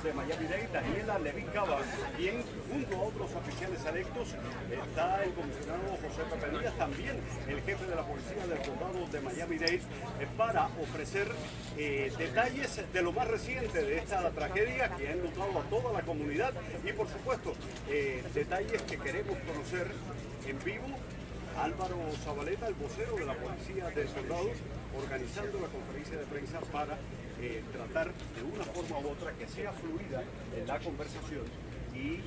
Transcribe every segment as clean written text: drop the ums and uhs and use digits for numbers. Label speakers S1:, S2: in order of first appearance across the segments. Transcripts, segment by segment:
S1: de Miami-Dade, Daniela Levin Cava, quien junto a otros oficiales electos está el comisionado José Pepe Díaz, también el jefe de la policía del condado de Miami-Dade, para ofrecer detalles de lo más reciente de esta tragedia que ha enlutado a toda la comunidad y por supuesto detalles que queremos conocer en vivo. Álvaro Zabaleta, el vocero de la policía del condado, organizando la conferencia de prensa para tratar de una forma u otra que sea fluida en la conversación y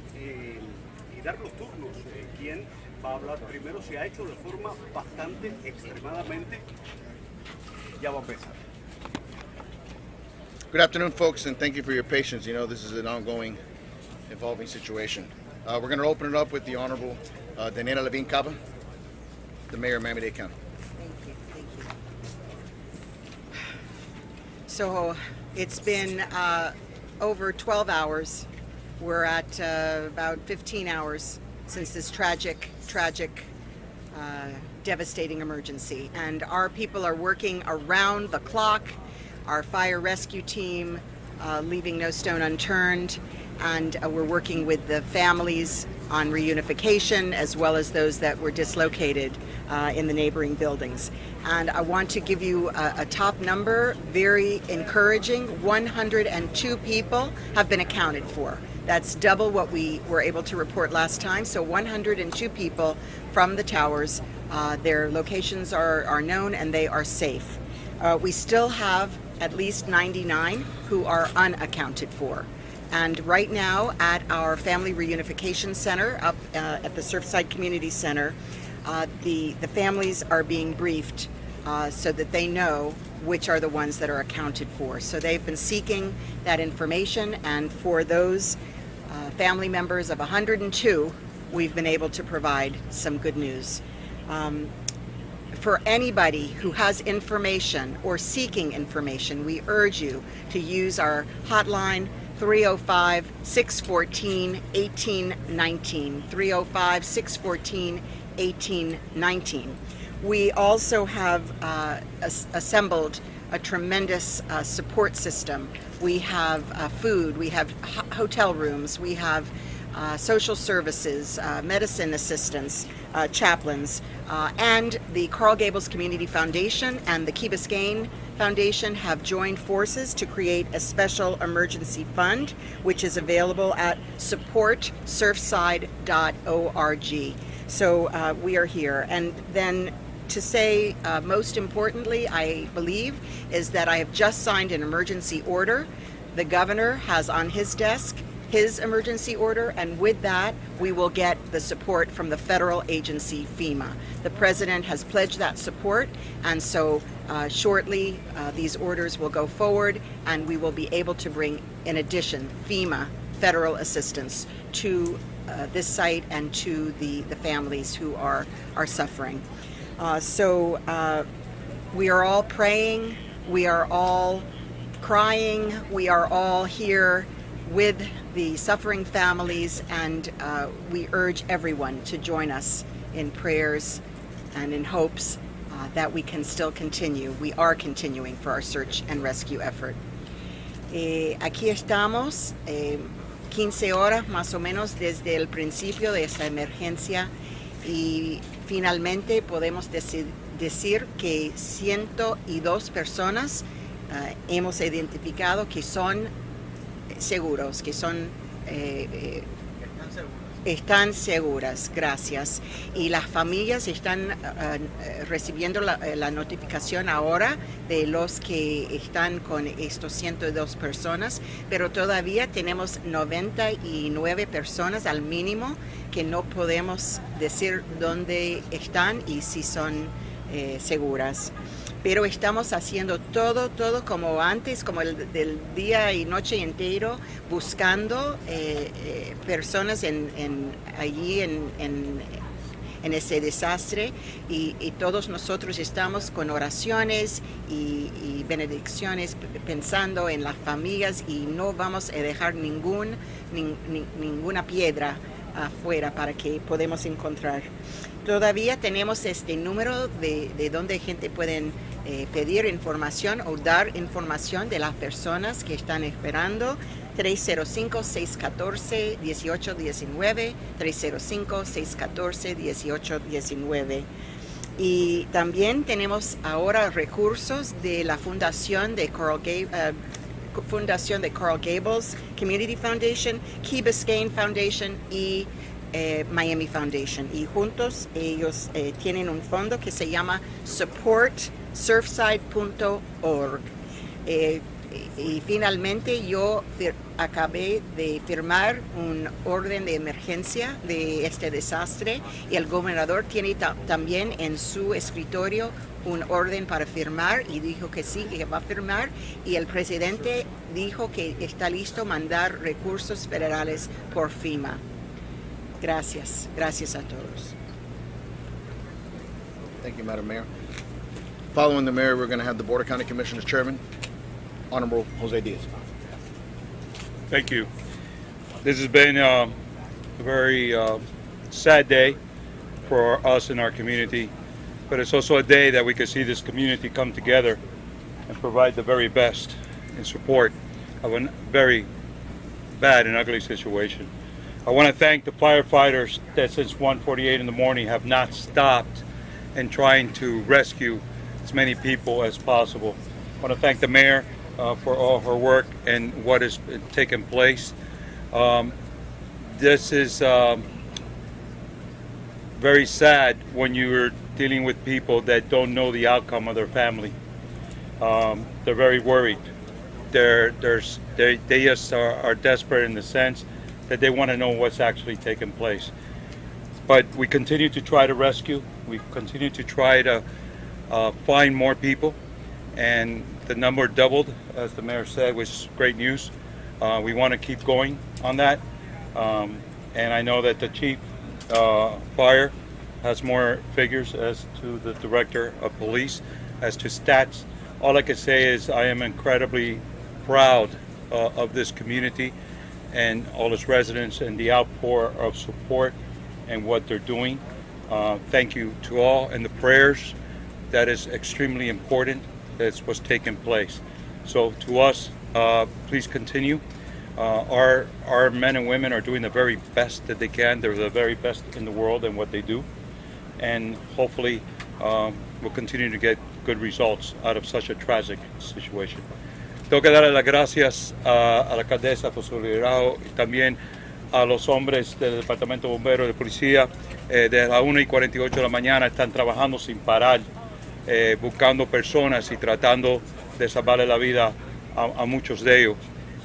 S1: dar los turnos. ¿Quién va a hablar primero? Se ha hecho de forma bastante, extremadamente. Ya va a empezar.
S2: Good afternoon, folks, and thank you for your patience. You know, this is an ongoing, evolving situation. We're going to open it up with the Honorable Daniela Levin Cava, the Mayor of Miami-Dade County.
S3: Thank you. So it's been over 12 hours. We're at about 15 hours since this tragic, devastating emergency. And our people are working around the clock. Our fire rescue team leaving no stone unturned. And we're working with the families on reunification as well as those that were dislocated in the neighboring buildings. And I want to give you a top number, very encouraging. 102 people have been accounted for. That's double what we were able to report last time. So 102 people from the towers, their locations are known and they are safe. We still have at least 99 who are unaccounted for. And right now at our Family Reunification Center up at the Surfside Community Center, the families are being briefed so that they know which are the ones that are accounted for. So they've been seeking that information, and for those family members of 102, we've been able to provide some good news. For anybody who has information or seeking information, we urge you to use our hotline 305-614-1819, 305-614-1819. We also have assembled a tremendous support system. We have food, we have hotel rooms, we have social services, medicine assistants, chaplains, and the Coral Gables Community Foundation and the Key Biscayne Foundation have joined forces to create a special emergency fund, which is available at supportsurfside.org. So we are here. And then to say, most importantly, I believe, is that I have just signed an emergency order. The governor has on his desk his emergency order, and with that, we will get the support from the federal agency FEMA. The president has pledged that support, and so shortly these orders will go forward, and we will be able to bring, in addition, FEMA federal assistance to this site and to the families who are suffering. So we are all praying, we are all crying, we are all here with the suffering families, and we urge everyone to join us in prayers and in hopes that we can still continue. We are continuing for our search and rescue effort. Aquí estamos, 15 horas más o menos desde el principio de esta emergencia, y finalmente podemos decir que 102 personas hemos identificado que son seguros, que son están seguras, gracias. Y las familias están recibiendo la notificación ahora de los que están con estos 102 personas, pero todavía tenemos 99 personas al mínimo que no podemos decir dónde están y si son seguras. Pero estamos haciendo todo como antes, como del día y noche entero, buscando personas allí en ese desastre, y todos nosotros estamos con oraciones y benedicciones pensando en las familias, y no vamos a dejar ninguna piedra afuera para que podamos encontrar. Todavía tenemos este número de donde gente pueden pedir información o dar información de las personas que están esperando. 305-614-1819, 305-614-1819. Y también tenemos ahora recursos de la Fundación de Carl Gables Community Foundation, Key Biscayne Foundation y Miami Foundation. Y juntos ellos tienen un fondo que se llama supportsurfside.org. Y finalmente yo acabé de firmar un orden de emergencia de este desastre y el gobernador tiene también en su escritorio un orden para firmar y dijo que sí, que va a firmar, y el presidente dijo que está listo a mandar recursos federales por FEMA. Gracias a todos.
S2: Thank you, Madam Mayor. Following the mayor, we're going to have the Board of County Commissioners Chairman, Honorable Jose Diaz.
S4: Thank you. This has been a very sad day for us in our community, but it's also a day that we can see this community come together and provide the very best in support of a very bad and ugly situation. I want to thank the firefighters that since 1:48 in the morning have not stopped in trying to rescue as many people as possible. I want to thank the mayor for all her work and what has taken place. This is very sad when you're dealing with people that don't know the outcome of their family. They're very worried. They just are desperate in the sense that they want to know what's actually taking place. But we continue to try to rescue. We continue to try to find more people, and the number doubled, as the mayor said, which is great news. We want to keep going on that, and I know that the chief fire has more figures as to the director of police, as to stats. All I can say is I am incredibly proud of this community and all its residents and the outpour of support and what they're doing. Thank you to all, and the prayers. That is extremely important. That's what's taking place. So to us, please continue. Our men and women are doing the very best that they can. They're the very best in the world in what they do, and hopefully we'll continue to get good results out of such a tragic situation. Tengo que darle las gracias a la alcaldesa por su liderazgo y también a los hombres del Departamento de Bomberos y de Policía. Desde las 1:48 de la mañana están trabajando sin parar, buscando personas y tratando de salvarle la vida a muchos de ellos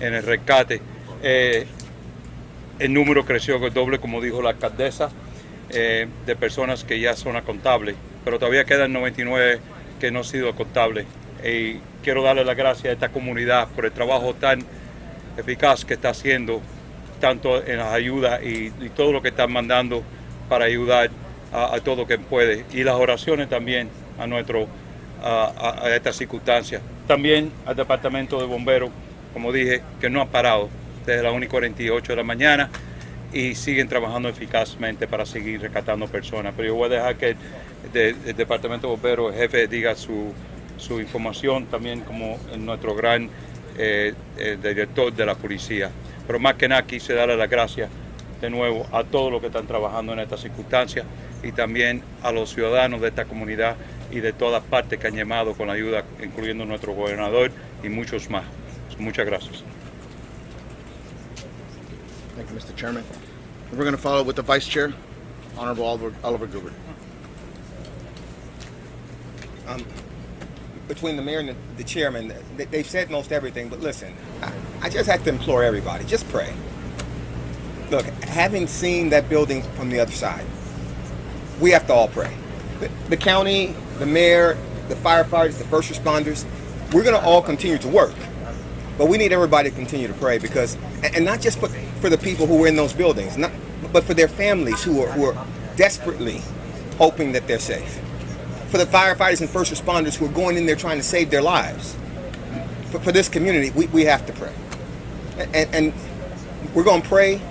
S4: en el rescate. El número creció el doble, como dijo la alcaldesa, de personas que ya son contables, pero todavía quedan 99 que no han sido contables. Y quiero darle las gracias a esta comunidad por el trabajo tan eficaz que está haciendo, tanto en las ayudas y todo lo que están mandando para ayudar a todo quien puede, y las oraciones también a estas circunstancias. También al Departamento de Bomberos, como dije, que no han parado desde las 1:48 de la mañana y siguen trabajando eficazmente para seguir rescatando personas. Pero yo voy a dejar que el Departamento de Bomberos, el jefe, diga su información, también como nuestro gran director de la policía. Pero más que nada quise darle las gracias de nuevo a todos los que están trabajando en estas circunstancias y también a los ciudadanos de esta comunidad y de todas partes que han llamado con la ayuda, incluyendo nuestro gobernador y muchos más. Muchas gracias.
S2: Thank you, Mr. Chairman. We're going to follow with the Vice Chair, Honorable Oliver Gilbert.
S5: Between the mayor and the chairman, they've said most everything, but listen, I just have to implore everybody, just pray. Look, having seen that building from the other side, we have to all pray. The county, the mayor, the firefighters, the first responders, we're going to all continue to work. But we need everybody to continue to pray, because, and not just for the people who were in those buildings, but for their families who are desperately hoping that they're safe. For the firefighters and first responders who are going in there trying to save their lives. For this community, we have to pray. And we're going to pray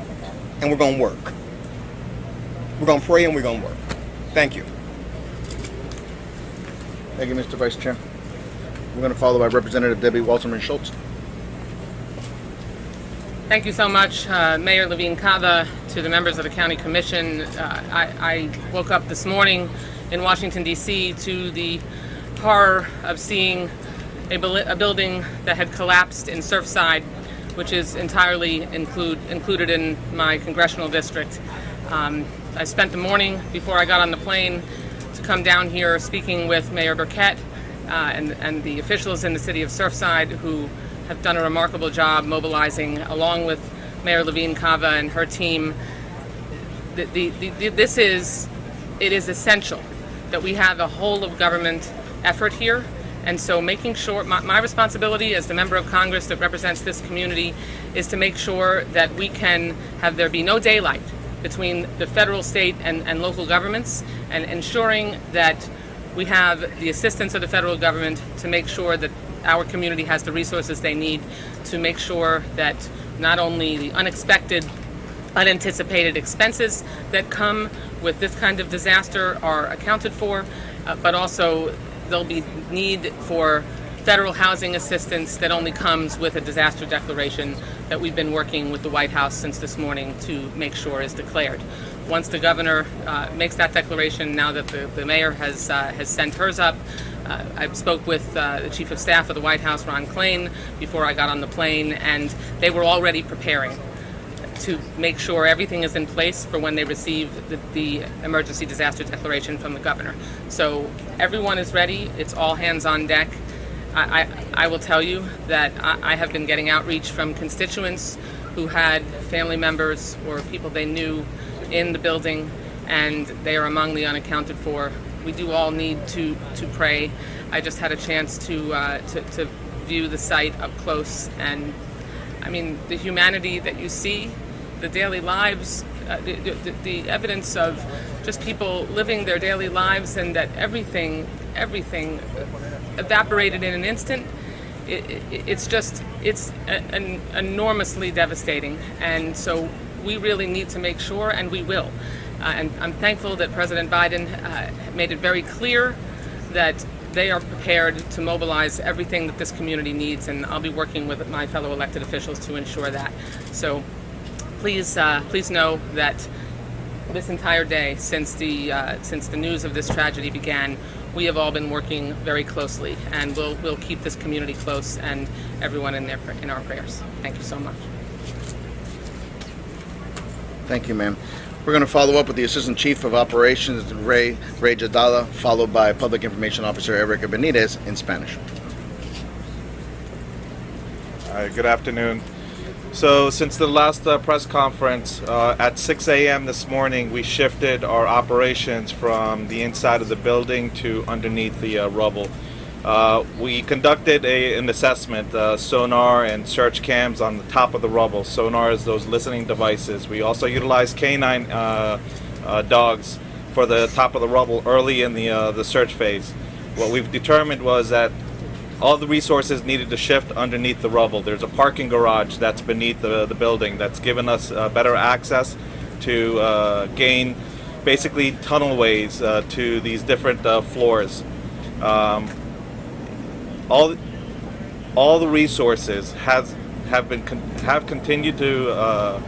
S5: and we're going to work. We're going to pray and we're going to work. Thank you.
S2: Thank you, Mr. Vice Chair. We're going to follow by Representative Debbie Wasserman Schultz.
S6: Thank you so much, Mayor Levine Cava, to the members of the County Commission. I woke up this morning in Washington, D.C. to the horror of seeing a building that had collapsed in Surfside, which is entirely included in my congressional district. I spent the morning before I got on the plane to come down here speaking with Mayor Burkett and the officials in the city of Surfside, who have done a remarkable job mobilizing, along with Mayor Levine Cava and her team. It is essential that we have a whole of government effort here. And so making sure, my responsibility as the member of Congress that represents this community is to make sure that we can have there be no daylight between the federal, state, and local governments, and ensuring that we have the assistance of the federal government to make sure that our community has the resources they need to make sure that not only the unexpected, unanticipated expenses that come with this kind of disaster are accounted for, but also there'll be need for federal housing assistance that only comes with a disaster declaration that we've been working with the White House since this morning to make sure is declared. Once the governor makes that declaration, now that the mayor has sent hers up, I spoke with the Chief of Staff of the White House, Ron Klain, before I got on the plane, and they were already preparing to make sure everything is in place for when they receive the emergency disaster declaration from the governor. So everyone is ready. It's all hands on deck. I will tell you that I have been getting outreach from constituents who had family members or people they knew in the building, and they are among the unaccounted for. We do all need to pray. I just had a chance to view the site up close, and I mean, the humanity that you see, the daily lives, the evidence of just people living their daily lives, and that everything evaporated in an instant. It's enormously devastating, and so we really need to make sure, and we will. And I'm thankful that President Biden made it very clear that they are prepared to mobilize everything that this community needs, and I'll be working with my fellow elected officials to ensure that. So please know that this entire day, since the news of this tragedy began, we have all been working very closely, and we'll keep this community close and everyone in our prayers. Thank you so much.
S2: Thank you, ma'am. We're going to follow up with the Assistant Chief of Operations, Ray Jadala, followed by Public Information Officer Erica Benitez in Spanish.
S7: Hi, good afternoon. So since the last press conference at 6 a.m. this morning, we shifted our operations from the inside of the building to underneath the rubble. We conducted an assessment, sonar and search cams on the top of the rubble. Sonar is those listening devices. We also utilized canine dogs for the top of the rubble early in the search phase. What we've determined was that all the resources needed to shift underneath the rubble. There's a parking garage that's beneath the building that's given us better access to gain basically tunnelways to these different floors. All the resources have continued to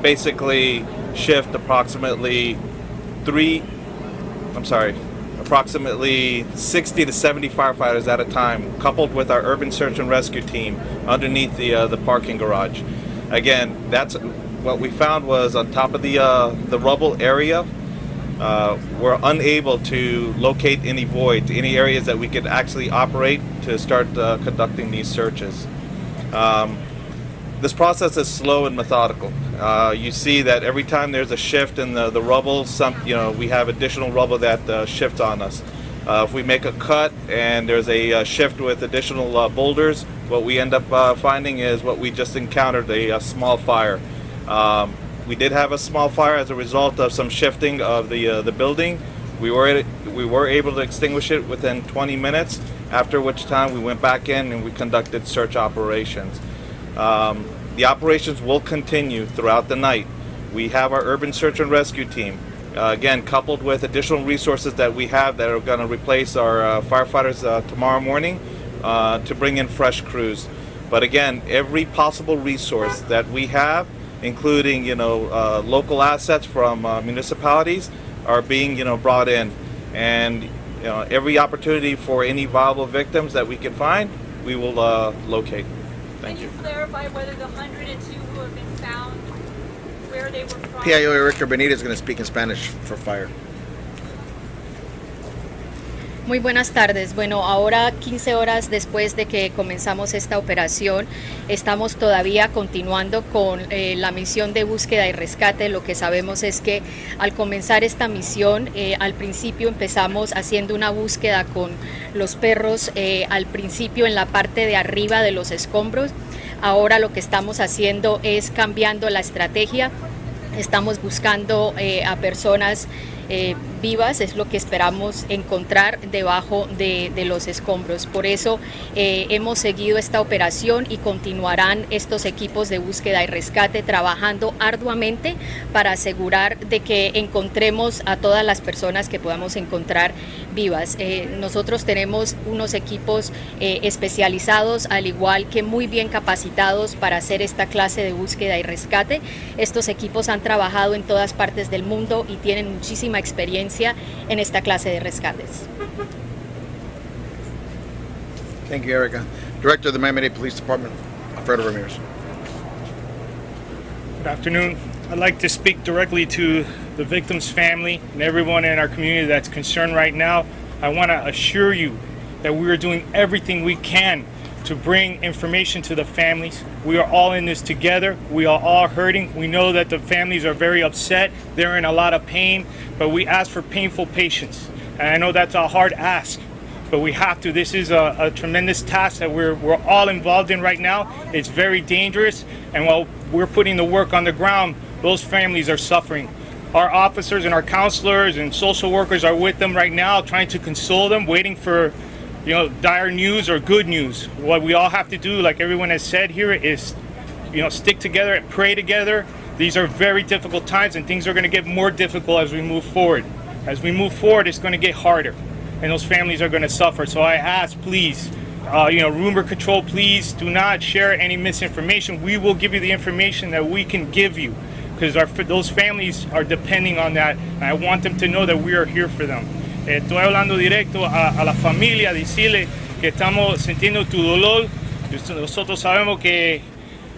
S7: basically shift approximately 60 to 70 firefighters at a time, coupled with our urban search and rescue team underneath the parking garage. Again, that's what we found was on top of the rubble area. We're unable to locate any voids, any areas that we could actually operate to start conducting these searches. This process is slow and methodical. You see that every time there's a shift in the rubble, we have additional rubble that shifts on us. If we make a cut and there's a shift with additional boulders, what we end up finding is what we just encountered, a small fire. We did have a small fire as a result of some shifting of the building. We were able to extinguish it within 20 minutes, after which time we went back in and we conducted search operations. The operations will continue throughout the night. We have our urban search and rescue team Again, coupled with additional resources that we have that are going to replace our firefighters tomorrow morning to bring in fresh crews. But again, every possible resource that we have, including local assets from municipalities, are being brought in, and every opportunity for any viable victims that we can find, we will locate. Thank you.
S8: Can you clarify whether the 102 who have been found, where they were from?
S2: PIO Erica Benitez is going to speak in Spanish for fire.
S9: Muy buenas tardes. Bueno, ahora 15 horas después de que comenzamos esta operación, estamos todavía continuando con la misión de búsqueda y rescate. Lo que sabemos es que al comenzar esta misión, al principio empezamos haciendo una búsqueda con los perros, al principio en la parte de arriba de los escombros. Ahora lo que estamos haciendo es cambiando la estrategia. Estamos buscando a personas vivas, es lo que esperamos encontrar debajo de los escombros. Por eso hemos seguido esta operación y continuarán estos equipos de búsqueda y rescate trabajando arduamente para asegurar de que encontremos a todas las personas que podamos encontrar vivas. Nosotros tenemos unos equipos especializados, al igual que muy bien capacitados para hacer esta clase de búsqueda y rescate. Estos equipos han trabajado en todas partes del mundo y tienen muchísima experiencia en esta clase de rescates.
S2: Thank you, Erica. Director of the Miami-Dade Police Department, Alfredo Ramirez.
S10: Good afternoon. I'd like to speak directly to the victim's family and everyone in our community that's concerned right now. I want to assure you that we are doing everything we can to bring information to the families. We are all in this together. We are all hurting. We know that the families are very upset. They're in a lot of pain, but we ask for painful patience. And I know that's a hard ask, but we have to. This is a tremendous task that we're all involved in right now. It's very dangerous, and while we're putting the work on the ground, those families are suffering. Our officers and our counselors and social workers are with them right now, trying to console them, waiting for dire news or good news. What we all have to do, like everyone has said here, is stick together and pray together. These are very difficult times, and things are going to get more difficult as we move forward. As we move forward, it's going to get harder, and those families are going to suffer. So I ask, please, rumor control, please do not share any misinformation. We will give you the information that we can give you, because those families are depending on that, and I want them to know that we are here for them. Estoy hablando directo a la familia, decirle que estamos sintiendo tu dolor. Nosotros sabemos que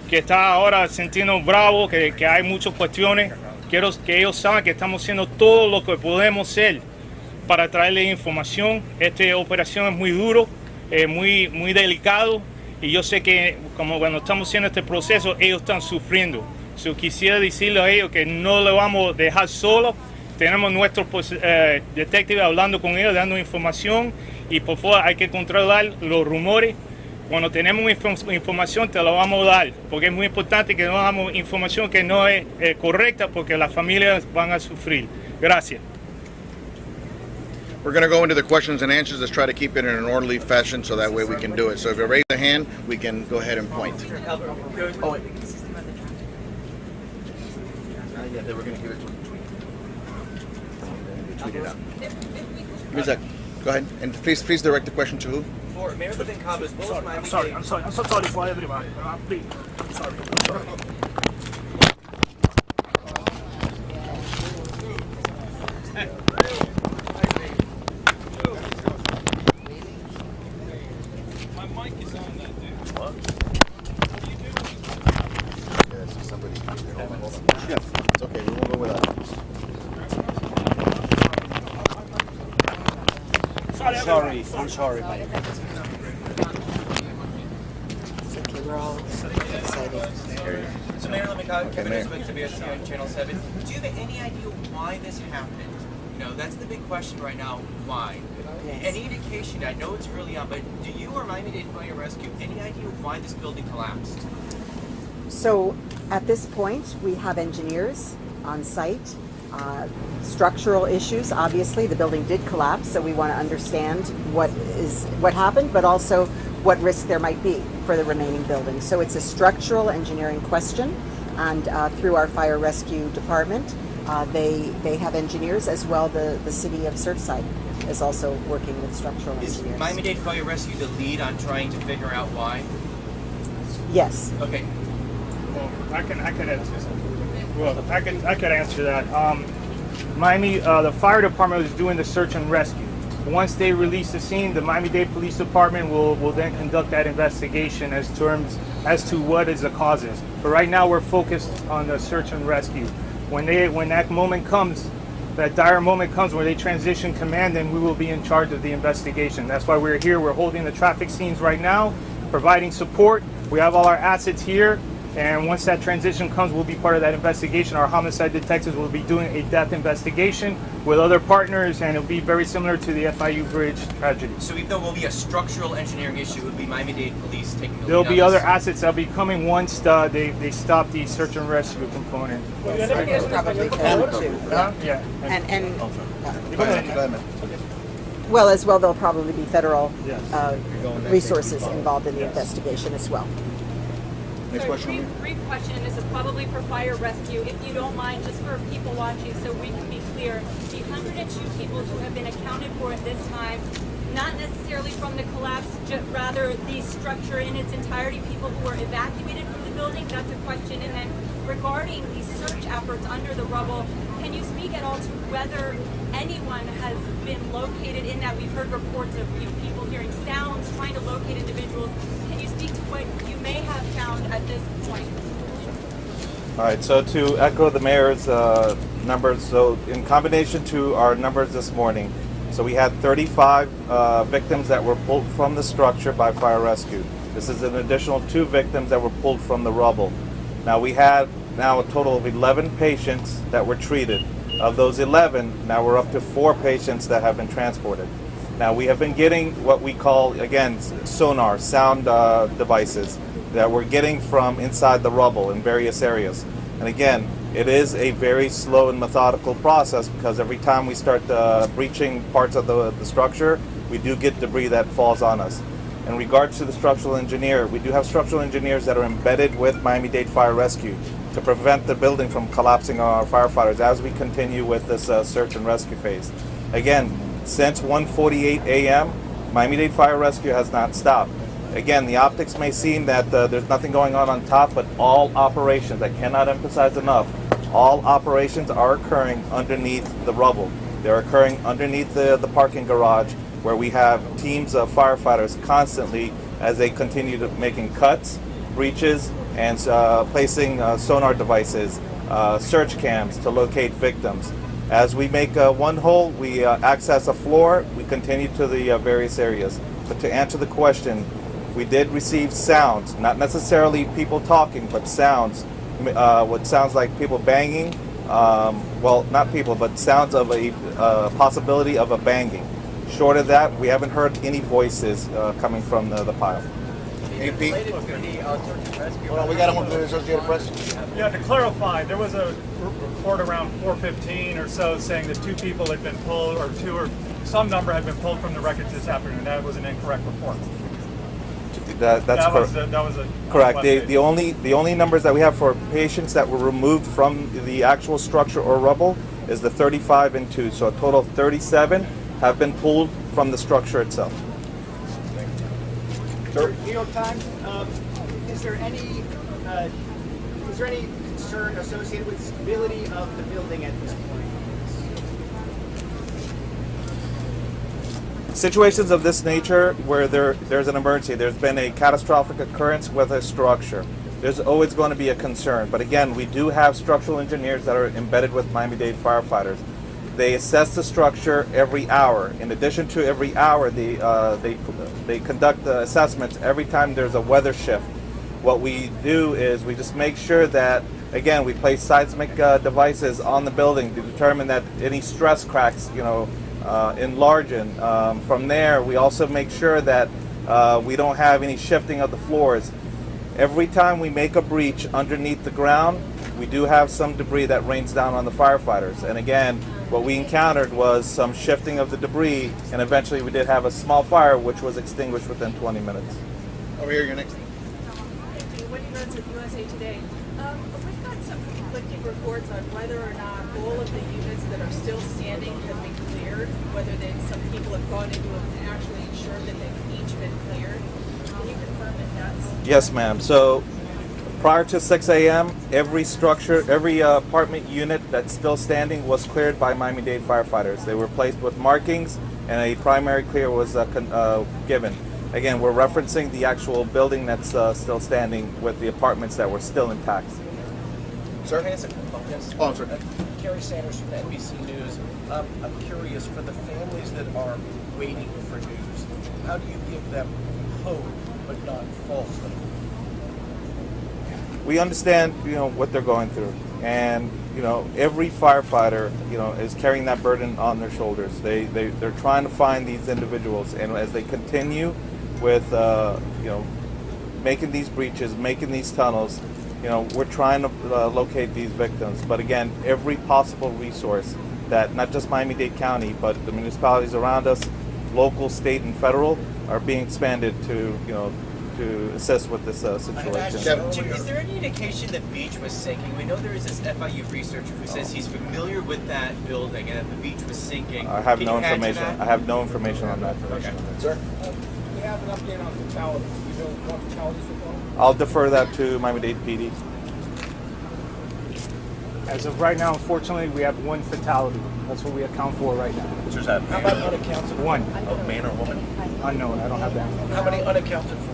S10: está ahora sintiendo bravo, que hay muchas cuestiones. Quiero que ellos saben que estamos haciendo todo lo que podemos hacer para traerles información. Esta operación es muy duro, muy delicado, y yo sé que como cuando estamos haciendo este proceso, ellos están sufriendo. So, quisiera decirle a ellos que no le vamos a dejar solos. Tenemos nuestros detectives hablando con ellos, dando información, y por favor hay que controlar los rumores. Cuando tenemos información te la vamos a dar, porque es muy importante que no damos información que no es correcta, porque las familias van a sufrir. Gracias.
S2: We're going to go into the questions and answers. Let's try to keep it in an orderly fashion so that way we can do it. So if you raise a hand, we can go ahead and point. Oh, yeah, they were going to give it to him. Tweet it out. Give me a sec. Go ahead. And please direct the question to who?
S11: For Mayor Levin Cava, as well as Miami-Dade.
S10: I'm so sorry for everybody. Please. I'm sorry.
S11: My mic is on that dude. What?
S2: Yeah, I see somebody. Yeah, it's okay. We won't go with that.
S11: Sorry, I'm sorry, buddy.
S3: We're all excited.
S11: So Mayor Levin Cava,
S2: Okay,
S11: Kevin
S2: Mayor.
S11: Isbeth, WSC on Channel 7. Do you have any idea why this happened? That's the big question right now. Why?
S3: Yes.
S11: Any indication? I know it's early on, but do you or Miami-Dade Fire and Rescue any idea why this building collapsed?
S3: So at this point, we have engineers on site. Structural issues, obviously, the building did collapse, so we want to understand what happened, but also what risk there might be for the remaining buildings. So it's a structural engineering question, and through our fire rescue department, They have engineers as well. The city of Surfside is also working with structural
S11: Is
S3: engineers.
S11: Miami-Dade Fire Rescue the lead on trying to figure out why?
S3: Yes.
S11: Okay.
S10: Well, I could answer that. Well, I could answer that. Miami, the fire department was doing the search and rescue. Once they release the scene, the Miami-Dade Police Department will then conduct that investigation as to what is the causes. But right now, we're focused on the search and rescue. When that moment comes, that dire moment comes where they transition command, then we will be in charge of the investigation. That's why we're here. We're holding the traffic scenes right now, providing support. We have all our assets here. And once that transition comes, we'll be part of that investigation. Our homicide detectives will be doing a death investigation with other partners, and it'll be very similar to the FIU Bridge tragedy.
S11: So even though it will be a structural engineering issue, it would be Miami-Dade Police taking the lead
S10: There'll
S11: on
S10: be
S11: this?
S10: other assets that'll be coming once they stop the search and rescue component.
S3: Probably federal too.
S10: Yeah.
S3: And
S2: Go ahead, man.
S3: well, as well, there'll probably be federal resources involved in the investigation as well.
S2: Next
S8: So
S2: question.
S8: brief question, and this is probably for fire rescue, if you don't mind, just for people watching, so we can be clear. The 102 people who have been accounted for at this time, not necessarily from the collapse, rather the structure in its entirety, people who were evacuated from the building, that's a question. And then regarding the search efforts under the rubble, can you speak at all to whether anyone has been located in that? We've heard reports of people hearing sounds, trying to locate individuals. Can you speak to what you may have found at this point?
S7: All right, so to echo the mayor's numbers, so in combination to our numbers this morning, so we had 35 victims that were pulled from the structure by fire rescue. This is an additional 2 victims that were pulled from the rubble. Now we had a total of 11 patients that were treated. Of those 11, now we're up to 4 patients that have been transported. Now we have been getting what we call, again, sonar, sound devices that we're getting from inside the rubble in various areas. And again, it is a very slow and methodical process because every time we start breaching parts of the structure, we do get debris that falls on us. In regards to the structural engineer, we do have structural engineers that are embedded with Miami-Dade Fire Rescue to prevent the building from collapsing on our firefighters as we continue with this search and rescue phase. Again, since 1:48 a.m., Miami-Dade Fire Rescue has not stopped. Again, the optics may seem that there's nothing going on top, but all operations, I cannot emphasize enough, all operations are occurring underneath the rubble. They're occurring underneath the parking garage, where we have teams of firefighters constantly as they continue to making cuts, breaches, and placing sonar devices, search cams to locate victims. As we make one hole, we access a floor, we continue to the various areas. But to answer the question, we did receive sounds, not necessarily people talking, but sounds, what sounds like people banging, well, not people, but sounds of a possibility of a banging. Short of that, we haven't heard any voices coming from the pile.
S2: AP? Hold on, we got one for the Associated Press.
S12: Yeah, to clarify, there was a report around 4:15 or so saying that 2 people had been pulled, or 2 or some number had been pulled from the wreckage this afternoon. That was an incorrect report.
S7: That's correct.
S12: That was a
S7: correct. The only numbers that we have for patients that were removed from the actual structure or rubble is the 35 and 2. So a total of 37 have been pulled from the structure itself.
S13: New York Times, is there any concern associated with the stability of the building at this point?
S7: Situations of this nature where there's an emergency, there's been a catastrophic occurrence with a structure, there's always going to be a concern. But again, we do have structural engineers that are embedded with Miami-Dade firefighters. They assess the structure every hour. In addition to every hour, they conduct the assessments every time there's a weather shift. What we do is we just make sure that, again, we place seismic devices on the building to determine that any stress cracks, enlarging. From there, we also make sure that we don't have any shifting of the floors. Every time we make a breach underneath the ground, we do have some debris that rains down on the firefighters. And again, what we encountered was some shifting of the debris, and eventually we did have a small fire which was extinguished within 20 minutes.
S2: Over here, you're next.
S8: What are your
S14: Lawrence with USA Today. We've got some conflicting reports on whether or not all of the units that are still standing have been cleared, whether some people have gone into them and actually ensured that they've each been cleared. Can you confirm that that's...
S7: Yes, ma'am. So prior to 6 a.m., every structure, every apartment unit that's still standing was cleared by Miami-Dade firefighters. They were placed with markings, and a primary clear was given. Again, we're referencing the actual building that's still standing with the apartments that were still intact.
S2: Sir?
S13: Yes.
S2: Oh, I'm sorry.
S13: Kerry Sanders from NBC News. I'm curious, for the families that are waiting for news, how do you give them hope but not false hope?
S7: We understand, what they're going through, and every firefighter, is carrying that burden on their shoulders. They're trying to find these individuals, and as they continue with, making these breaches, making these tunnels, we're trying to locate these victims. But again, every possible resource that not just Miami-Dade County, but the municipalities around us, local, state, and federal, are being expanded to assist with this situation.
S11: Is there any indication that beach was sinking? We know there is this FIU researcher who says he's familiar with that building and that the beach was sinking.
S7: I have no information. I have no information on that.
S11: Okay.
S13: Sir? We have an update on fatalities. You know what fatalities are going?
S7: I'll defer that to Miami-Dade PD.
S10: As of right now, unfortunately, we have one fatality. That's what we account for right now.
S13: What's that? How about unaccounted for?
S10: One.
S13: A man or woman?
S10: Unknown. I don't have that.
S13: How many unaccounted for?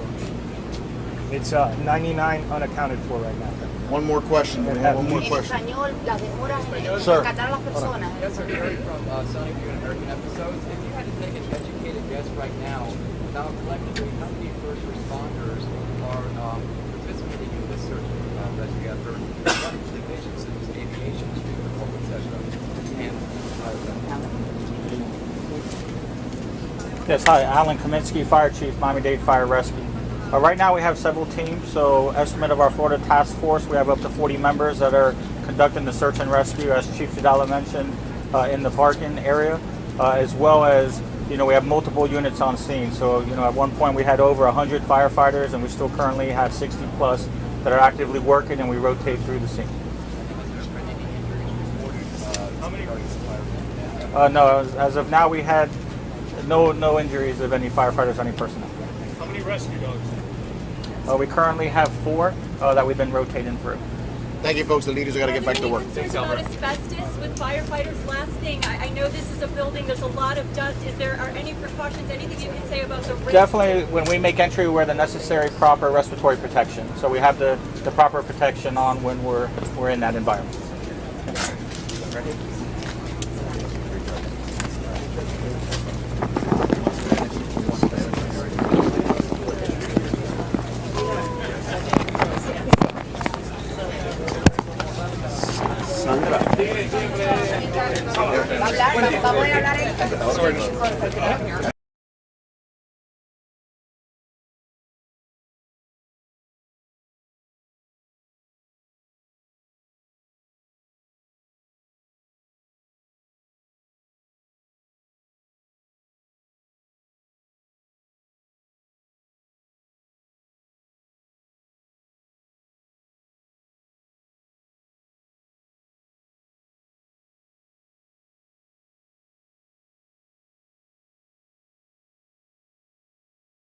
S10: It's 99 unaccounted for right now.
S2: One more question. We have one more question. Sir.
S15: Yes, sir. Gary from Sony View and American Episodes. If you had to take an educated guess right now collectively, how many first responders are participating in this search rescue effort? What divisions in this aviation stream, etc.
S16: Yes, hi, Alan Kaminsky, Fire Chief, Miami-Dade Fire Rescue. Right now we have several teams, so estimate of our Florida task force, we have up to 40 members that are conducting the search and rescue, as Chief Jadala mentioned, in the parking area, as well as, we have multiple units on scene. So, at one point we had over 100 firefighters, and we still currently have 60 plus that are actively working, and we rotate through the scene. No, as of now we had no injuries of any firefighters or any personnel.
S10: How many rescue dogs?
S16: We currently have 4 that we've been rotating through.
S2: Thank you, folks. The leaders are going to get back to work.
S8: Concerns about asbestos with firefighters? Last thing, I know this is a building, there's a lot of dust. Are any precautions, anything you can say about the risk?
S16: Definitely, when we make entry, we wear the necessary proper respiratory protection. So we have the proper protection on when we're in that environment.
S17: Vamos a hablar